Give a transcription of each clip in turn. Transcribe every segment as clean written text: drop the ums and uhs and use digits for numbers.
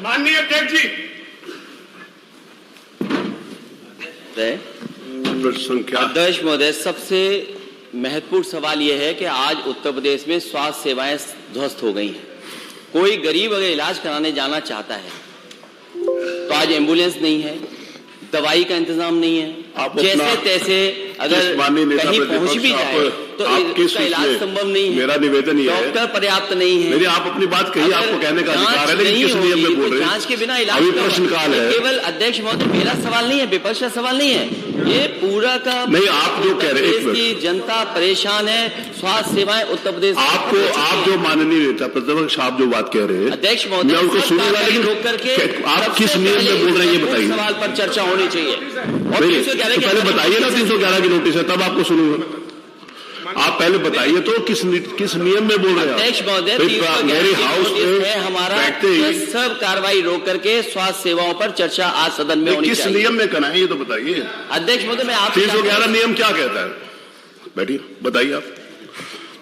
माननीय अध्यक्ष जी, अध्यक्ष महोदय, सबसे महत्वपूर्ण सवाल यह है कि आज उत्तर प्रदेश में स्वास्थ्य सेवाएं ध्वस्त हो गई हैं। कोई गरीब अगर इलाज कराने जाना चाहता है तो आज एम्बुलेंस नहीं है, दवाई का इंतजाम नहीं है, जैसे तैसे अगर कहीं पहुंच भी जाए तो इसका इलाज संभव नहीं है। मेरा निवेदन ये है, डॉक्टर पर्याप्त नहीं है। मेरी आप अपनी बात कहिए, आपको कहने का अधिकार है, लेकिन किस नियम में बोल रहे हैं? जांच के बिना इलाज अभी प्रश्नकाल है। केवल अध्यक्ष महोदय मेरा सवाल नहीं है, विपक्ष का सवाल नहीं है, ये पूरा का नहीं, आप जो कह रहे हैं की जनता परेशान है, स्वास्थ्य सेवाएं उत्तर प्रदेश आपको, आप जो माननीय नेता प्रतिपक्ष आप जो बात कह रहे हैं अध्यक्ष महोदय, मैं उनको सुनूंगा, लेकिन रोक करके आप किस नियम में बोल रहे हैं ये बताइए। सवाल पर चर्चा होनी चाहिए। तो पहले बताइए ना, 311 की नोटिस है तब आपको सुनूंगा। आप पहले बताइए तो किस नियम में बोल रहे हैं? अध्यक्ष महोदय, मेरे हाउस में हमारा सब कार्रवाई रोक करके स्वास्थ्य सेवाओं पर चर्चा आज सदन में होनी चाहिए। किस नियम में कराएं ये तो बताइए। अध्यक्ष महोदय, मैं आप 311 नियम क्या कहता है? बैठिए, बताइए आप।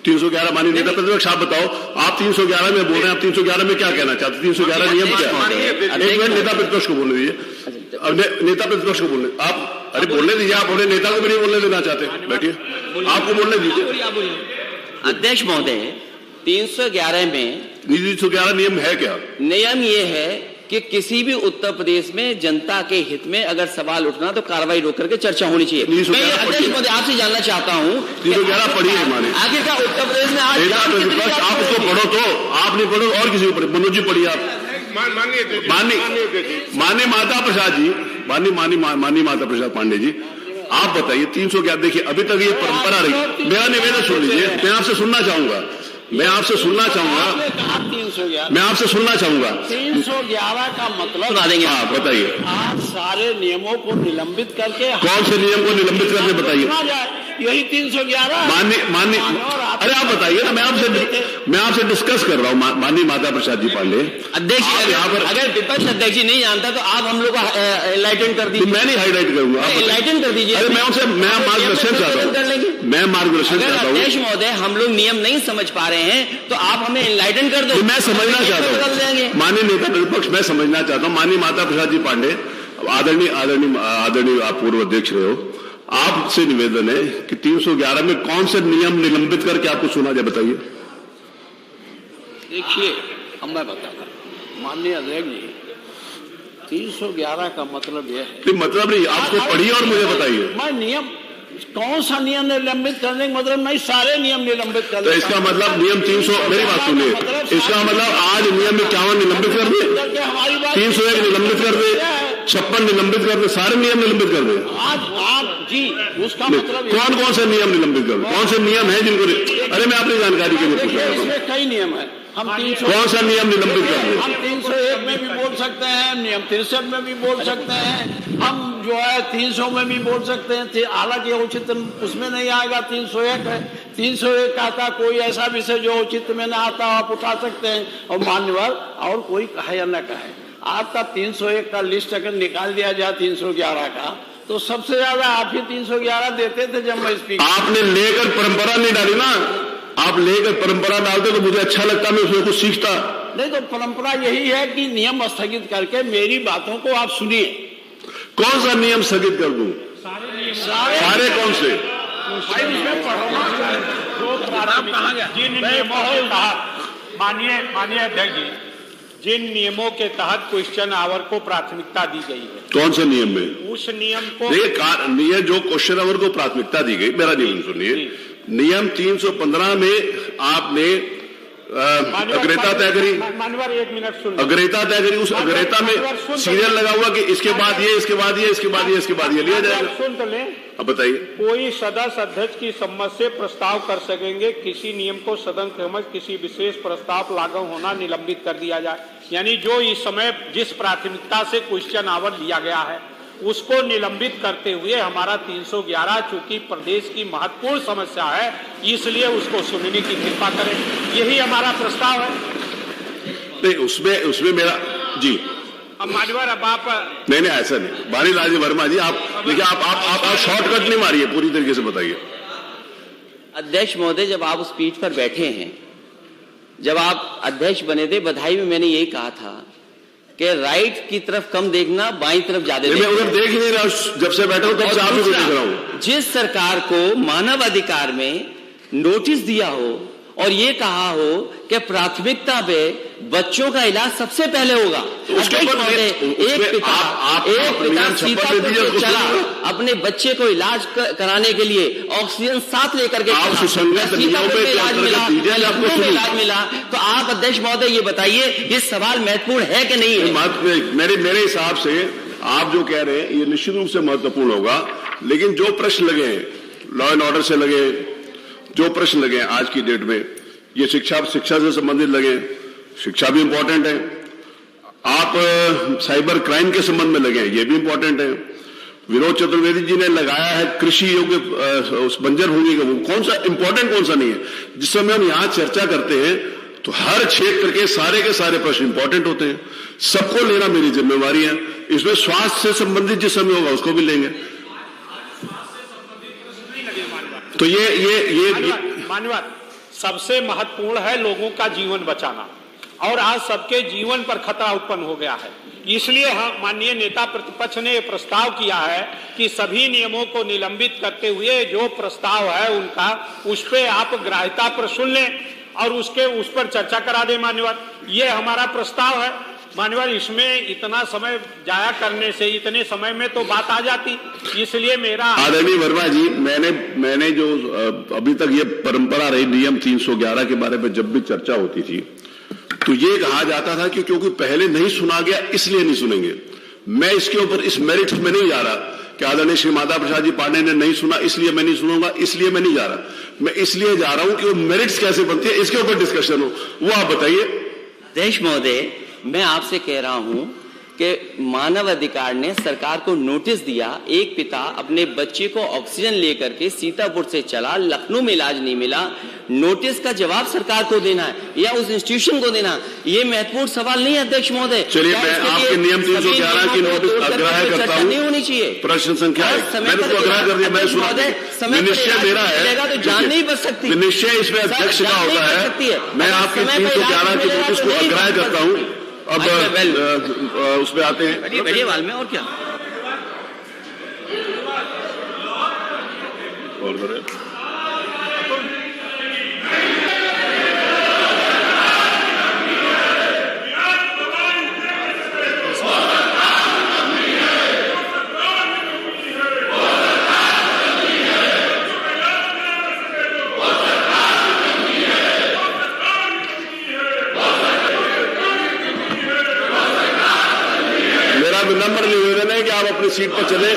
311 माननीय नेता प्रतिपक्ष आप बताओ, आप 311 में बोल रहे हैं, आप 311 में क्या कहना चाहते हैं? 311 नियम क्या है? एक मिनट, नेता प्रतिपक्ष को बोलने दीजिए। अब नेता प्रतिपक्ष को बोलने, आप अरे बोलने दीजिए, आप बोले नेता को भी नहीं बोलने देना चाहते, बैठिए, आपको बोलने दीजिए। अध्यक्ष महोदय, 311 में 311 नियम है क्या? नियम ये है कि किसी भी उत्तर प्रदेश में जनता के हित में अगर सवाल उठना तो कार्रवाई रोक करके चर्चा होनी चाहिए। मैं अध्यक्ष महोदय आपसे जानना चाहता हूँ, 311 पढ़िए माने आखिरकार उत्तर प्रदेश में आज नेता प्रतिपक्ष आप उसको पढ़ो, तो आप नहीं पढ़ो और किसी को पढ़े। मनोज जी पढ़िए आप। माननीय माता प्रसाद जी, माननीय माता प्रसाद पांडे जी, आप बताइए 311। देखिए अभी तक ये परंपरा रही। मेरा निवेदन सुन लीजिए, मैं आपसे सुनना चाहूंगा, मैं आपसे सुनना चाहूंगा 311 का मतलब बता देंगे। हाँ बताइए, आप सारे नियमों को निलंबित करके, कौन से नियम को निलंबित करके बताइए। यही 311 माननीय अरे आप बताइए ना, मैं आपसे डिस्कस कर रहा हूँ। माननीय माता प्रसाद जी पांडे अध्यक्ष, अगर विपक्ष अध्यक्ष जी नहीं जानता तो आप हम लोग को एनलाइटन कर दीजिए। मैं नहीं हाईलाइट करूंगा, एनलाइटन कर दीजिए। अरे मैं मार्गदर्शन चाहता हूँ, मैं मार्गदर्शन चाहता हूँ। अध्यक्ष महोदय, हम लोग नियम नहीं समझ पा रहे हैं तो आप हमें एनलाइटन कर दो। मैं समझना चाहता हूँ माननीय नेता प्रतिपक्ष, मैं समझना चाहता हूँ। माननीय माता प्रसाद जी पांडे, आदरणीय आप पूर्व अध्यक्ष रहे हो, आपसे निवेदन है कि 311 में कौन से नियम निलंबित करके आपको सुना जाए, बताइए। देखिए, अब मैं बताता हूं माननीय अध्यक्ष जी, 311 का मतलब यह है, मतलब नहीं, आपको पढ़िए और मुझे बताइए। मैं नियम, कौन सा नियम निलंबित करने का मतलब नहीं, सारे नियम निलंबित कर। तो इसका मतलब नियम 300, मेरी बात सुनिए, इसका मतलब आज नियम 51 निलंबित कर दे, 301 निलंबित कर दे, 56 निलंबित कर दे, सारे नियम निलंबित कर दे। आज आप जी, उसका मतलब कौन से नियम निलंबित कर दे? कौन से नियम है जिनको? अरे मैं अपनी जानकारी के लिए पूछ रहा हूँ। इसमें कई नियम है, हम 300 कौन सा नियम निलंबित कर दे? हम 301 में भी बोल सकते हैं, नियम 63 में भी बोल सकते हैं, हम जो है 300 में भी बोल सकते हैं। हालांकि उचित उसमें नहीं आएगा, 301 है, 301 आता कोई ऐसा विषय जो उचित में ना आता आप उठा सकते हैं, और मान्यवर और कोई कहे या न कहे, आपका 301 का लिस्ट अगर निकाल दिया जाए 311 का, तो सबसे ज्यादा आप ही 311 देते थे जब मैं स्पीकर। आपने लेकर परंपरा नहीं डाली ना, आप लेकर परंपरा डालते तो मुझे अच्छा लगता, मैं उसमें कुछ सीखता। नहीं तो परंपरा यही है कि नियम स्थगित करके मेरी बातों को आप सुनिए। कौन सा नियम स्थगित कर दूं? सारे कौन से? माननीय अध्यक्ष जी, जिन नियमों के तहत क्वेश्चन आवर को प्राथमिकता दी गई है, कौन से नियम में? उस नियम को देखिए, जो क्वेश्चन आवर को प्राथमिकता दी गई, मेरा नियम सुनिए। नियम 315 में आपने अग्रता तय करी। मानवर एक मिनट सुन, अग्रता तय करी, उस अग्रता में सीरियल लगा हुआ कि इसके बाद ये, इसके बाद ये, इसके बाद ये, इसके बाद ये लिया जाएगा। सुन तो ले। अब बताइए। कोई सदस्य अध्यक्ष की सम्मति से प्रस्ताव कर सकेंगे, किसी नियम को सदन क्रमश किसी विशेष प्रस्ताव लागू होना निलंबित कर दिया जाए। यानी जो इस समय जिस प्राथमिकता से क्वेश्चन आवर दिया गया है उसको निलंबित करते हुए हमारा 311 चूंकि प्रदेश की महत्वपूर्ण समस्या है, इसलिए उसको सुनने की कृपा करें, यही हमारा प्रस्ताव है। नहीं, उसमें मेरा जी। अब मान्यवर, अब आप नहीं, ऐसा नहीं। बानी लाल वर्मा जी, आप देखिए, आप शॉर्टकट नहीं मारिए, पूरी तरीके से बताइए। अध्यक्ष महोदय, जब आप उस पीठ पर बैठे हैं, जब आप अध्यक्ष बने थे, बधाई में मैंने यही कहा था कि राइट की तरफ कम देखना, बाईं तरफ ज्यादा मैं देखना। उधर देख ही नहीं रहा, जब से बैठा हूं तब से आप ही को देख रहा हूं। जिस सरकार को मानव अधिकार में नोटिस दिया हो और ये कहा हो कि प्राथमिकता पे बच्चों का इलाज सबसे पहले होगा, उसके ऊपर एक पिता सीतापुर से चला अपने बच्चे को इलाज कराने के लिए, ऑक्सीजन साथ लेकर के सीतापुर में इलाज मिला, लखनऊ में इलाज मिला। तो आप अध्यक्ष महोदय ये बताइए, ये सवाल महत्वपूर्ण है कि नहीं है? मेरे हिसाब से आप जो कह रहे हैं ये निश्चित रूप से महत्वपूर्ण होगा, लेकिन जो प्रश्न लगे हैं लॉ एंड ऑर्डर से लगे, जो प्रश्न लगे हैं आज की डेट में, ये शिक्षा से संबंधित लगे, शिक्षा भी इंपॉर्टेंट है। आप साइबर क्राइम के संबंध में लगे, ये भी इंपॉर्टेंट है। विनोद चतुर्वेदी जी ने लगाया है कृषि योग्य उस बंजर भूमि का, वो कौन सा इंपॉर्टेंट कौन सा नहीं है। जिस समय हम यहां चर्चा करते हैं तो हर क्षेत्र के सारे प्रश्न इंपॉर्टेंट होते हैं, सबको लेना मेरी जिम्मेवारी है। इसमें स्वास्थ्य से संबंधित जिस समय होगा उसको भी लेंगे। तो ये मान्यवर सबसे महत्वपूर्ण है लोगों का जीवन बचाना, और आज सबके जीवन पर खतरा उत्पन्न हो गया है। इसलिए हम माननीय नेता प्रतिपक्ष ने प्रस्ताव किया है कि सभी नियमों को निलंबित करते हुए जो प्रस्ताव है उनका, उस पर आप ग्राह्यता पर सुन लें और उस पर चर्चा करा दें। मान्यवर, ये हमारा प्रस्ताव है। मान्यवर, इसमें इतना समय जाया करने से इतने समय में तो बात आ जाती, इसलिए मेरा आदरणीय वर्मा जी, मैंने जो अभी तक ये परंपरा रही, नियम 311 के बारे में जब भी चर्चा होती थी तो ये कहा जाता था कि क्योंकि पहले नहीं सुना गया इसलिए नहीं सुनेंगे। मैं इसके ऊपर इस मेरिट में नहीं जा रहा कि आदरणीय श्री माता प्रसाद जी पांडे ने नहीं सुना इसलिए मैं नहीं सुनूंगा, इसलिए मैं नहीं जा रहा। मैं इसलिए जा रहा हूं कि वो मेरिट्स कैसे बनती है इसके ऊपर डिस्कशन हो, वो आप बताइए। अध्यक्ष महोदय, मैं आपसे कह रहा हूं कि मानव अधिकार ने सरकार को नोटिस दिया, एक पिता अपने बच्चे को ऑक्सीजन लेकर के सीतापुर से चला, लखनऊ में इलाज नहीं मिला, नोटिस का जवाब सरकार को देना है या उस इंस्टीट्यूशन को देना, ये महत्वपूर्ण सवाल नहीं है अध्यक्ष महोदय। चलिए, मैं आपके नियम 311 की नोटिस अग्राह्य करता हूं। नहीं होनी चाहिए। प्रश्न संख्या मैंने उसको अग्राह्य कर दिया, मैंने सुना। निश्चय मेरा है तो जान नहीं बच सकती। निश्चय इसमें अध्यक्ष का होता है। मैं आपकी 311 की नोटिस को अग्राह्य करता हूं। अब उसमें आते हैं, बैठिए वाल में, और क्या और करें। विनम्र निवेदन है कि आप अपनी सीट पर चले।